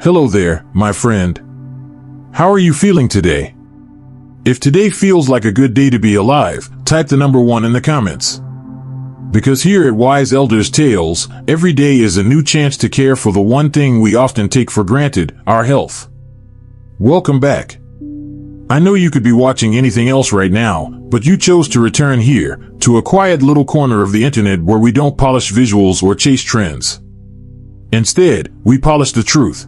Hello there, my friend. How are you feeling today? If today feels like a good day to be alive, type the number 1 in the comments. Because here at Wise Elders Tales, every day is a new chance to care for the one thing we often take for granted, our health. Welcome back. I know you could be watching anything else right now, but you chose to return here, to a quiet little corner of the internet where we don't polish visuals or chase trends. Instead, we polish the truth.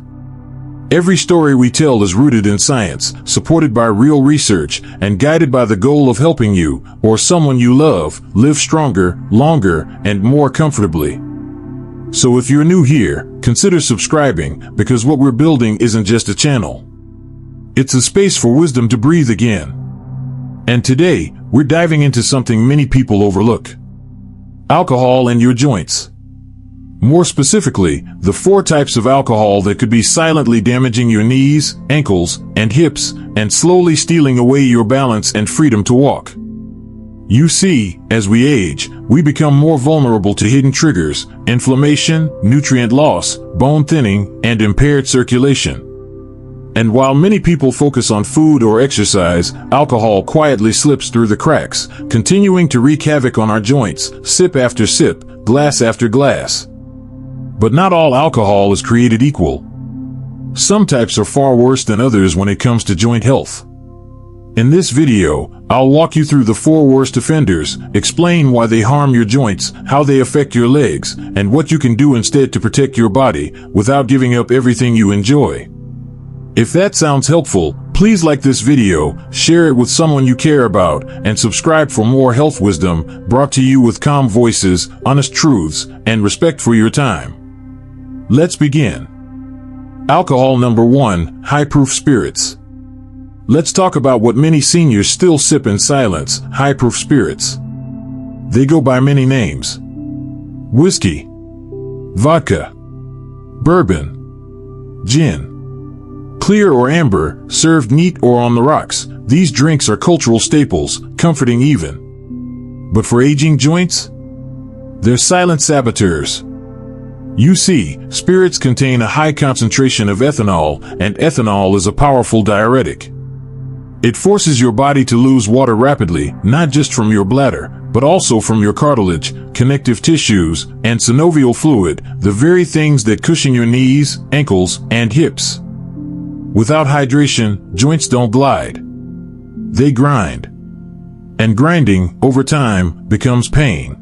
Every story we tell is rooted in science, supported by real research, and guided by the goal of helping you, or someone you love, live stronger, longer, and more comfortably. So if you're new here, consider subscribing, because what we're building isn't just a channel. It's a space for wisdom to breathe again. And today, we're diving into something many people overlook: alcohol and your joints. More specifically, the 4 types of alcohol that could be silently damaging your knees, ankles, and hips, and slowly stealing away your balance and freedom to walk. You see, as we age, we become more vulnerable to hidden triggers: inflammation, nutrient loss, bone thinning, and impaired circulation. And while many people focus on food or exercise, alcohol quietly slips through the cracks, continuing to wreak havoc on our joints, sip after sip, glass after glass. But not all alcohol is created equal. Some types are far worse than others when it comes to joint health. In this video, I'll walk you through the 4 worst offenders, explain why they harm your joints, how they affect your legs, and what you can do instead to protect your body without giving up everything you enjoy. If that sounds helpful, please like this video, share it with someone you care about, and subscribe for more health wisdom brought to you with calm voices, honest truths, and respect for your time. Let's begin. Alcohol number 1, high-proof spirits. Let's talk about what many seniors still sip in silence: high-proof spirits. They go by many names: whiskey, vodka, bourbon, gin. Clear or amber, served neat or on the rocks, these drinks are cultural staples, comforting even. But for aging joints? They're silent saboteurs. You see, spirits contain a high concentration of ethanol, and ethanol is a powerful diuretic. It forces your body to lose water rapidly, not just from your bladder, but also from your cartilage, connective tissues, and synovial fluid, the very things that cushion your knees, ankles, and hips. Without hydration, joints don't glide. They grind. And grinding, over time, becomes pain.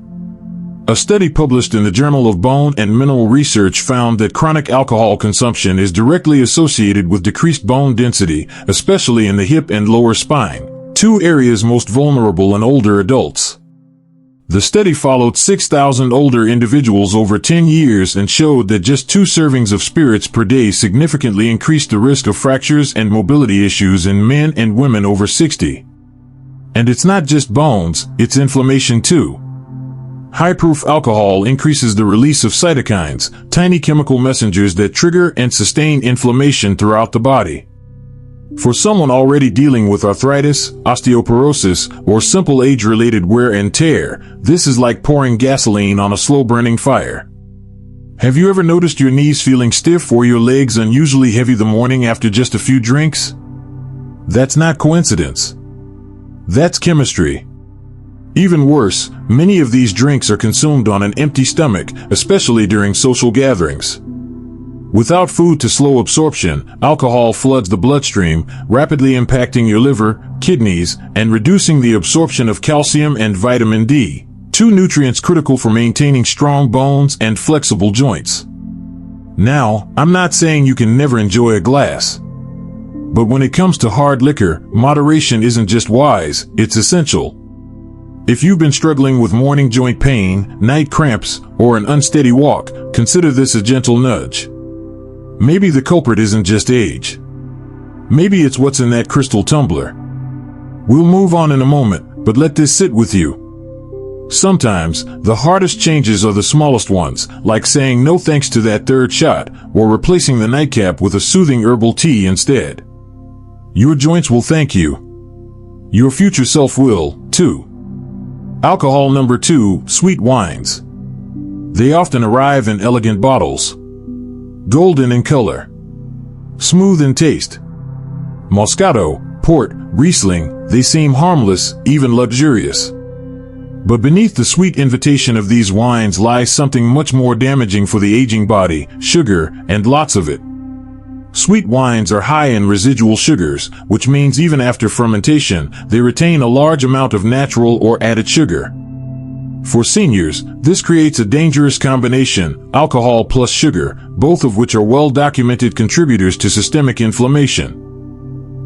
A study published in the Journal of Bone and Mineral Research found that chronic alcohol consumption is directly associated with decreased bone density, especially in the hip and lower spine, 2 areas most vulnerable in older adults. The study followed 6,000 older individuals over 10 years and showed that just 2 servings of spirits per day significantly increased the risk of fractures and mobility issues in men and women over 60. And it's not just bones, it's inflammation too. High-proof alcohol increases the release of cytokines, tiny chemical messengers that trigger and sustain inflammation throughout the body. For someone already dealing with arthritis, osteoporosis, or simple age-related wear and tear, this is like pouring gasoline on a slow-burning fire. Have you ever noticed your knees feeling stiff or your legs unusually heavy the morning after just a few drinks? That's not coincidence. That's chemistry. Even worse, many of these drinks are consumed on an empty stomach, especially during social gatherings. Without food to slow absorption, alcohol floods the bloodstream, rapidly impacting your liver, kidneys, and reducing the absorption of calcium and vitamin D, 2 nutrients critical for maintaining strong bones and flexible joints. Now, I'm not saying you can never enjoy a glass. But when it comes to hard liquor, moderation isn't just wise, it's essential. If you've been struggling with morning joint pain, night cramps, or an unsteady walk, consider this a gentle nudge. Maybe the culprit isn't just age. Maybe it's what's in that crystal tumbler. We'll move on in a moment, but let this sit with you. Sometimes, the hardest changes are the smallest ones, like saying no thanks to that 3rd shot, or replacing the nightcap with a soothing herbal tea instead. Your joints will thank you. Your future self will, too. Alcohol number 2, sweet wines. They often arrive in elegant bottles. Golden in color. Smooth in taste. Moscato, Port, Riesling, they seem harmless, even luxurious. But beneath the sweet invitation of these wines lies something much more damaging for the aging body: sugar, and lots of it. Sweet wines are high in residual sugars, which means even after fermentation, they retain a large amount of natural or added sugar. For seniors, this creates a dangerous combination: alcohol plus sugar, both of which are well-documented contributors to systemic inflammation.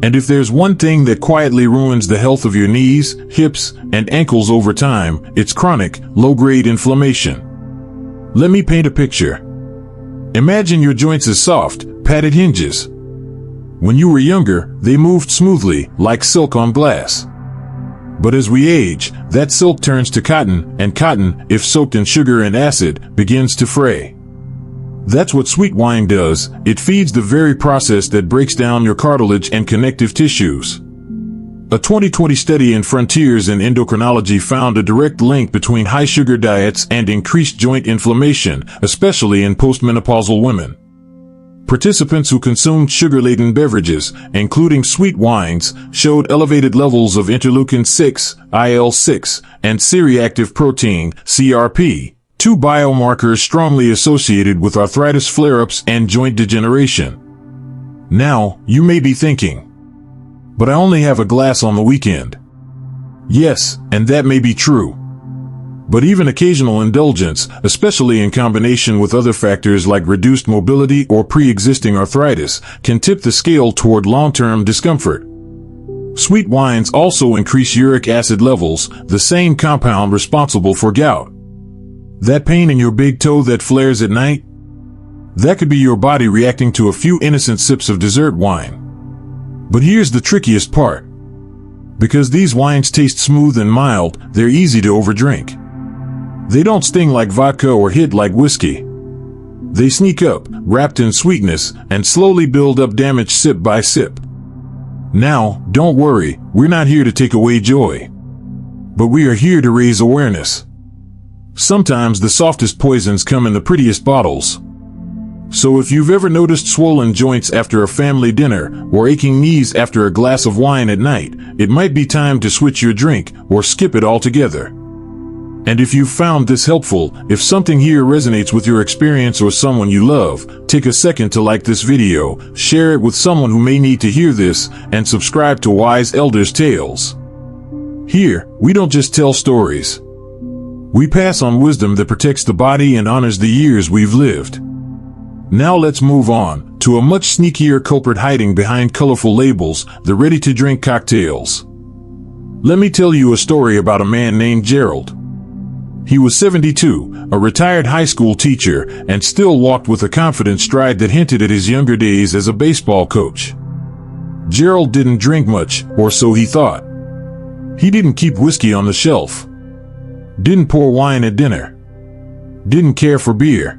And if there's one thing that quietly ruins the health of your knees, hips, and ankles over time, it's chronic, low-grade inflammation. Let me paint a picture. Imagine your joints as soft, padded hinges. When you were younger, they moved smoothly, like silk on glass. But as we age, that silk turns to cotton, and cotton, if soaked in sugar and acid, begins to fray. That's what sweet wine does. It feeds the very process that breaks down your cartilage and connective tissues. A 2020 study in Frontiers in Endocrinology found a direct link between high sugar diets and increased joint inflammation, especially in postmenopausal women. Participants who consumed sugar-laden beverages, including sweet wines, showed elevated levels of interleukin-6, IL-6, and C-reactive protein, CRP, two biomarkers strongly associated with arthritis flare-ups and joint degeneration. Now, you may be thinking, but I only have a glass on the weekend. Yes, and that may be true. But even occasional indulgence, especially in combination with other factors like reduced mobility or pre-existing arthritis, can tip the scale toward long-term discomfort. Sweet wines also increase uric acid levels, the same compound responsible for gout. That pain in your big toe that flares at night? That could be your body reacting to a few innocent sips of dessert wine. But here's the trickiest part. Because these wines taste smooth and mild, they're easy to overdrink. They don't sting like vodka or hit like whiskey. They sneak up, wrapped in sweetness, and slowly build up damage sip by sip. Now, don't worry, we're not here to take away joy. But we are here to raise awareness. Sometimes the softest poisons come in the prettiest bottles. So if you've ever noticed swollen joints after a family dinner, or aching knees after a glass of wine at night, it might be time to switch your drink, or skip it altogether. And if you've found this helpful, if something here resonates with your experience or someone you love, take a second to like this video, share it with someone who may need to hear this, and subscribe to Wise Elders Tales. Here, we don't just tell stories. We pass on wisdom that protects the body and honors the years we've lived. Now let's move on to a much sneakier culprit hiding behind colorful labels: the ready-to-drink cocktails. Let me tell you a story about a man named Gerald. He was 72, a retired high school teacher, and still walked with a confident stride that hinted at his younger days as a baseball coach. Gerald didn't drink much, or so he thought. He didn't keep whiskey on the shelf. Didn't pour wine at dinner. Didn't care for beer.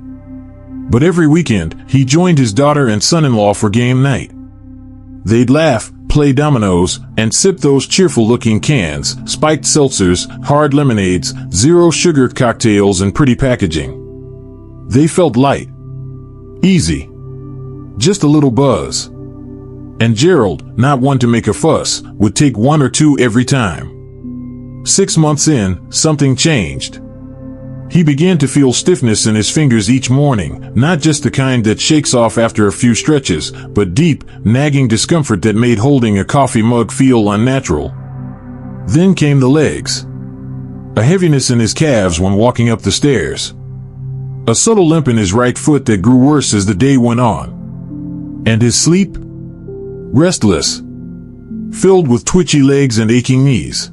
But every weekend, he joined his daughter and son-in-law for game night. They'd laugh, play dominoes, and sip those cheerful-looking cans, spiked seltzers, hard lemonades, zero-sugar cocktails, and pretty packaging. They felt light. Easy. Just a little buzz. And Gerald, not one to make a fuss, would take one or two every time. 6 months in, something changed. He began to feel stiffness in his fingers each morning, not just the kind that shakes off after a few stretches, but deep, nagging discomfort that made holding a coffee mug feel unnatural. Then came the legs. A heaviness in his calves when walking up the stairs. A subtle limp in his right foot that grew worse as the day went on. And his sleep? Restless. Filled with twitchy legs and aching knees.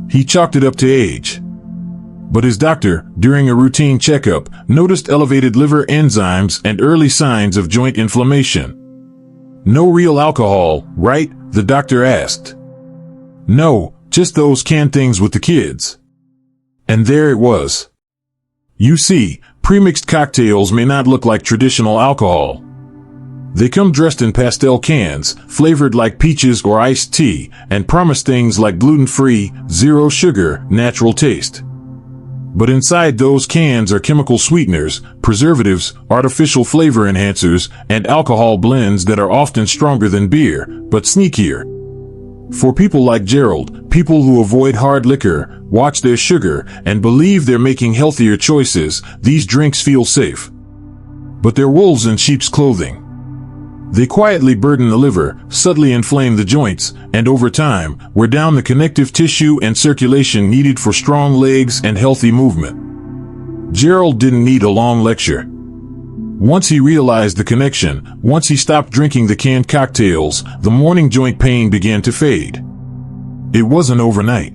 He chalked it up to age. But his doctor, during a routine checkup, noticed elevated liver enzymes and early signs of joint inflammation. No real alcohol, right? The doctor asked. No, just those canned things with the kids. And there it was. You see, premixed cocktails may not look like traditional alcohol. They come dressed in pastel cans, flavored like peaches or iced tea, and promise things like gluten-free, zero sugar, natural taste. But inside those cans are chemical sweeteners, preservatives, artificial flavor enhancers, and alcohol blends that are often stronger than beer, but sneakier. For people like Gerald, people who avoid hard liquor, watch their sugar, and believe they're making healthier choices, these drinks feel safe. But they're wolves in sheep's clothing. They quietly burden the liver, subtly inflame the joints, and over time, wear down the connective tissue and circulation needed for strong legs and healthy movement. Gerald didn't need a long lecture. Once he realized the connection, once he stopped drinking the canned cocktails, the morning joint pain began to fade. It wasn't overnight.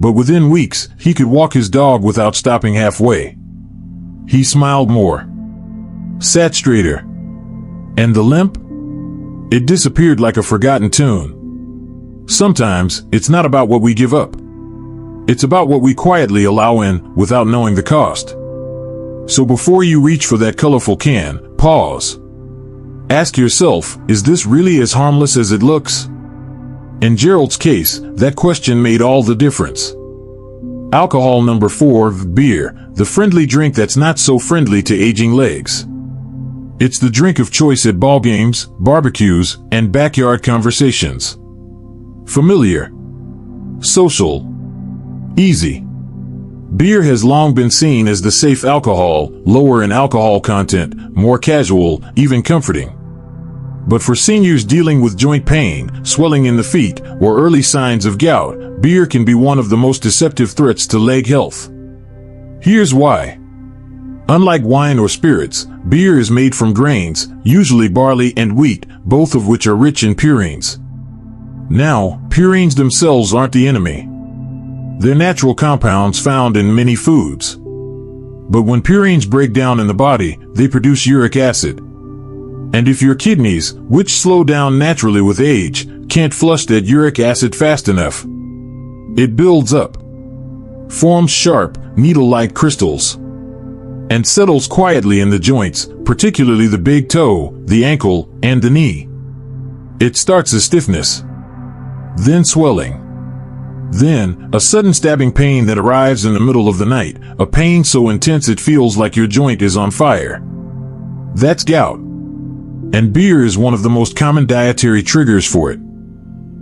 But within weeks, he could walk his dog without stopping halfway. He smiled more, sat straighter. And the limp? It disappeared like a forgotten tune. Sometimes, it's not about what we give up. It's about what we quietly allow in without knowing the cost. So before you reach for that colorful can, pause. Ask yourself, is this really as harmless as it looks? In Gerald's case, that question made all the difference. Alcohol number 4, beer, the friendly drink that's not so friendly to aging legs. It's the drink of choice at ball games, barbecues, and backyard conversations. Familiar, social, easy. Beer has long been seen as the safe alcohol, lower in alcohol content, more casual, even comforting. But for seniors dealing with joint pain, swelling in the feet, or early signs of gout, beer can be one of the most deceptive threats to leg health. Here's why. Unlike wine or spirits, beer is made from grains, usually barley and wheat, both of which are rich in purines. Now, purines themselves aren't the enemy. They're natural compounds found in many foods. But when purines break down in the body, they produce uric acid. And if your kidneys, which slow down naturally with age, can't flush that uric acid fast enough, it builds up, forms sharp, needle-like crystals, and settles quietly in the joints, particularly the big toe, the ankle, and the knee. It starts as stiffness, then swelling, then a sudden stabbing pain that arrives in the middle of the night, a pain so intense it feels like your joint is on fire. That's gout. And beer is one of the most common dietary triggers for it.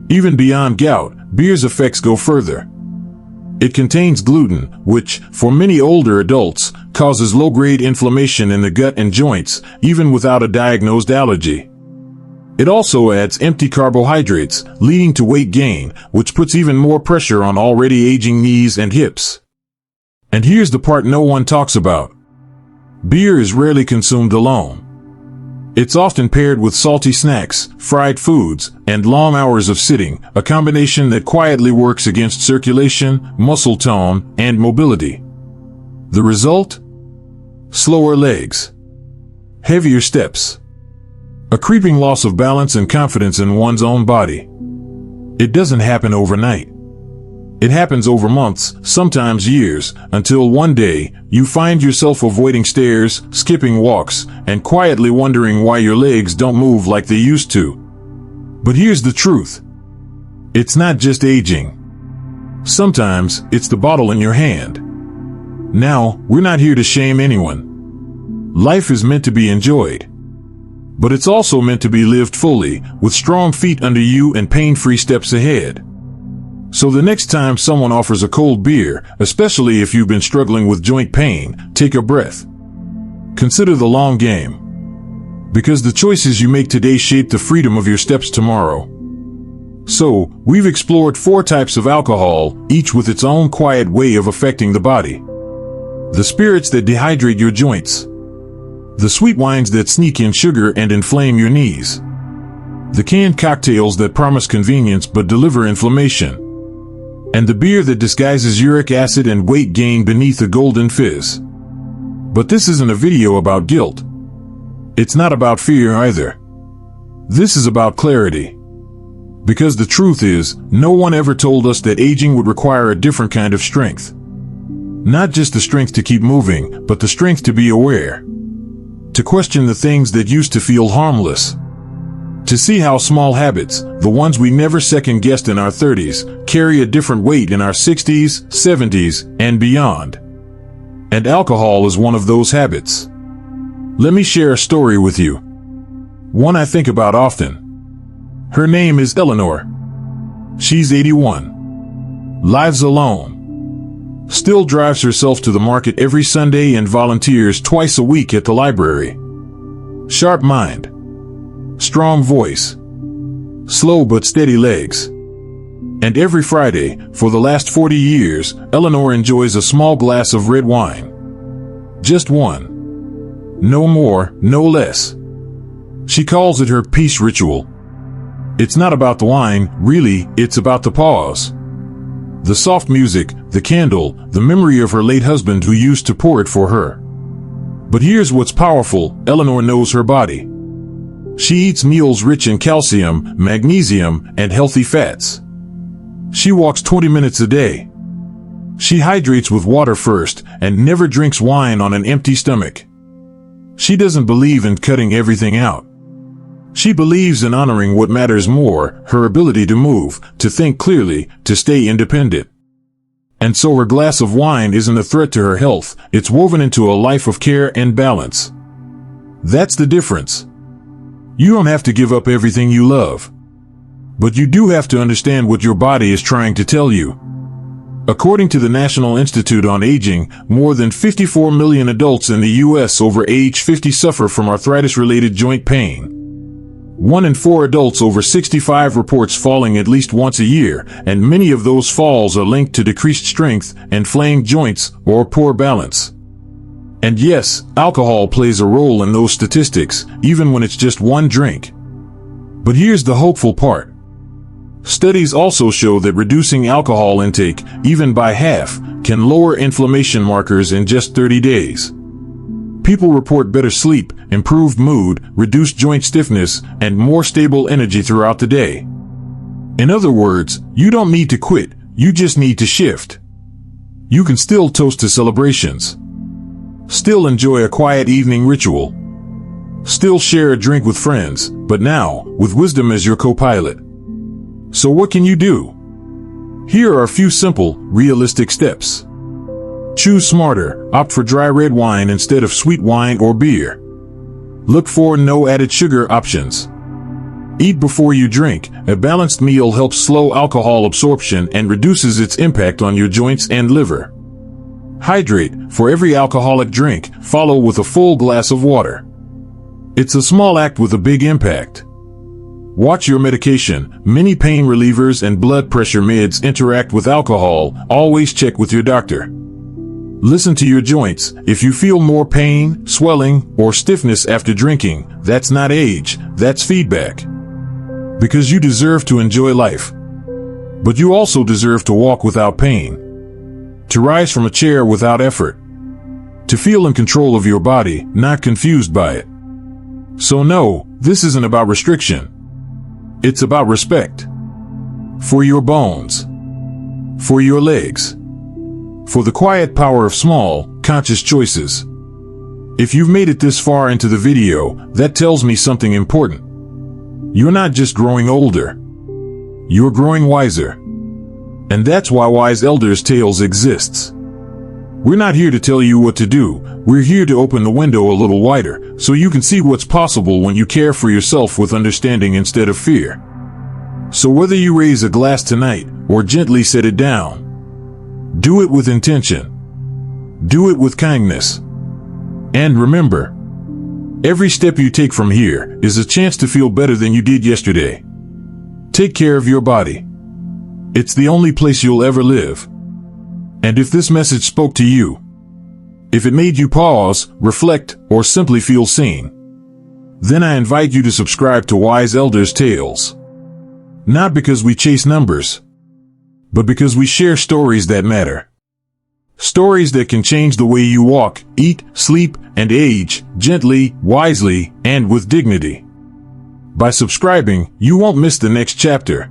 Even beyond gout, beer's effects go further. It contains gluten, which, for many older adults, causes low-grade inflammation in the gut and joints, even without a diagnosed allergy. It also adds empty carbohydrates, leading to weight gain, which puts even more pressure on already aging knees and hips. And here's the part no one talks about. Beer is rarely consumed alone. It's often paired with salty snacks, fried foods, and long hours of sitting, a combination that quietly works against circulation, muscle tone, and mobility. The result? Slower legs, heavier steps, a creeping loss of balance and confidence in one's own body. It doesn't happen overnight. It happens over months, sometimes years, until one day, you find yourself avoiding stairs, skipping walks, and quietly wondering why your legs don't move like they used to. But here's the truth. It's not just aging. Sometimes, it's the bottle in your hand. Now, we're not here to shame anyone. Life is meant to be enjoyed. But it's also meant to be lived fully, with strong feet under you and pain-free steps ahead. So the next time someone offers a cold beer, especially if you've been struggling with joint pain, take a breath. Consider the long game. Because the choices you make today shape the freedom of your steps tomorrow. So, we've explored 4 types of alcohol, each with its own quiet way of affecting the body. The spirits that dehydrate your joints. The sweet wines that sneak in sugar and inflame your knees. The canned cocktails that promise convenience but deliver inflammation. And the beer that disguises uric acid and weight gain beneath a golden fizz. But this isn't a video about guilt. It's not about fear either. This is about clarity. Because the truth is, no one ever told us that aging would require a different kind of strength. Not just the strength to keep moving, but the strength to be aware. To question the things that used to feel harmless. To see how small habits, the ones we never second-guessed in our 30s, carry a different weight in our 60s, 70s, and beyond. And alcohol is one of those habits. Let me share a story with you. One I think about often. Her name is Eleanor. She's 81. Lives alone. Still drives herself to the market every Sunday and volunteers twice a week at the library. Sharp mind. Strong voice. Slow but steady legs. And every Friday, for the last 40 years, Eleanor enjoys a small glass of red wine. Just one. No more, no less. She calls it her peace ritual. It's not about the wine, really, it's about the pause. The soft music, the candle, the memory of her late husband who used to pour it for her. But here's what's powerful, Eleanor knows her body. She eats meals rich in calcium, magnesium, and healthy fats. She walks 20 minutes a day. She hydrates with water first and never drinks wine on an empty stomach. She doesn't believe in cutting everything out. She believes in honoring what matters more, her ability to move, to think clearly, to stay independent. And so her glass of wine isn't a threat to her health, it's woven into a life of care and balance. That's the difference. You don't have to give up everything you love. But you do have to understand what your body is trying to tell you. According to the National Institute on Aging, more than 54 million adults in the U.S. over age 50 suffer from arthritis-related joint pain. 1 in 4 adults over 65 reports falling at least once a year, and many of those falls are linked to decreased strength, inflamed joints, or poor balance. And yes, alcohol plays a role in those statistics, even when it's just one drink. But here's the hopeful part. Studies also show that reducing alcohol intake, even by half, can lower inflammation markers in just 30 days. People report better sleep, improved mood, reduced joint stiffness, and more stable energy throughout the day. In other words, you don't need to quit, you just need to shift. You can still toast to celebrations. Still enjoy a quiet evening ritual. Still share a drink with friends, but now, with wisdom as your co-pilot. So what can you do? Here are a few simple, realistic steps. Choose smarter, opt for dry red wine instead of sweet wine or beer. Look for no added sugar options. Eat before you drink. A balanced meal helps slow alcohol absorption and reduces its impact on your joints and liver. Hydrate. For every alcoholic drink, follow with a full glass of water. It's a small act with a big impact. Watch your medication. Many pain relievers and blood pressure meds interact with alcohol. Always check with your doctor. Listen to your joints. If you feel more pain, swelling, or stiffness after drinking, that's not age, that's feedback. Because you deserve to enjoy life. But you also deserve to walk without pain. To rise from a chair without effort. To feel in control of your body, not confused by it. So no, this isn't about restriction. It's about respect. For your bones. For your legs. For the quiet power of small, conscious choices. If you've made it this far into the video, that tells me something important. You're not just growing older. You're growing wiser. And that's why Wise Elders Tales exists. We're not here to tell you what to do. We're here to open the window a little wider, so you can see what's possible when you care for yourself with understanding instead of fear. So whether you raise a glass tonight, or gently set it down, do it with intention. Do it with kindness. And remember, every step you take from here is a chance to feel better than you did yesterday. Take care of your body. It's the only place you'll ever live. And if this message spoke to you, if it made you pause, reflect, or simply feel seen, then I invite you to subscribe to Wise Elders Tales. Not because we chase numbers, but because we share stories that matter. Stories that can change the way you walk, eat, sleep, and age, gently, wisely, and with dignity. By subscribing, you won't miss the next chapter,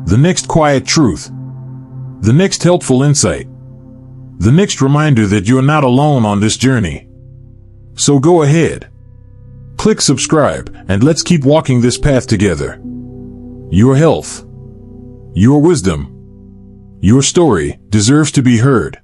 the next quiet truth, the next helpful insight, the next reminder that you're not alone on this journey. So go ahead, click subscribe, and let's keep walking this path together. Your health, your wisdom, your story deserves to be heard.